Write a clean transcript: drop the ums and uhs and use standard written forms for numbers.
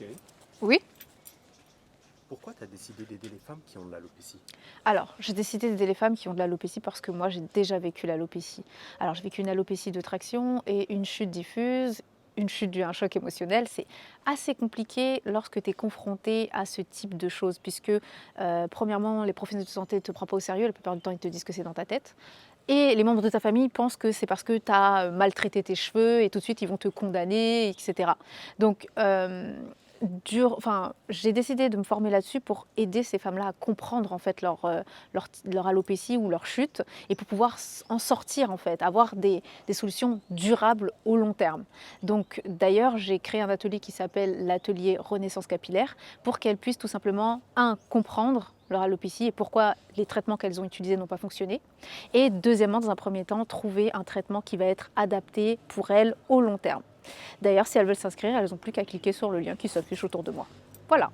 Thierry, Oui. pourquoi tu as décidé d'aider les femmes qui ont de l'alopécie? Alors, j'ai décidé d'aider les femmes qui ont de l'alopécie parce que moi, j'ai déjà vécu l'alopécie. Alors, j'ai vécu une alopécie de traction et une chute diffuse, une chute due à un choc émotionnel. C'est assez compliqué lorsque tu es confronté à ce type de choses, puisque, premièrement, les professionnels de santé ne te prennent pas au sérieux. La plupart du temps, ils te disent que c'est dans ta tête. Et les membres de ta famille pensent que c'est parce que tu as maltraité tes cheveux et tout de suite, ils vont te condamner, etc. Donc, j'ai décidé de me former là-dessus pour aider ces femmes-là à comprendre en fait leur alopécie ou leur chute et pour pouvoir en sortir en fait, avoir des solutions durables au long terme. Donc d'ailleurs, j'ai créé un atelier qui s'appelle l'atelier Renaissance capillaire pour qu'elles puissent tout simplement, comprendre leur alopécie et pourquoi les traitements qu'elles ont utilisés n'ont pas fonctionné. Et deuxièmement, dans un premier temps, trouver un traitement qui va être adapté pour elles au long terme. D'ailleurs, si elles veulent s'inscrire, elles n'ont plus qu'à cliquer sur le lien qui s'affiche autour de moi. Voilà.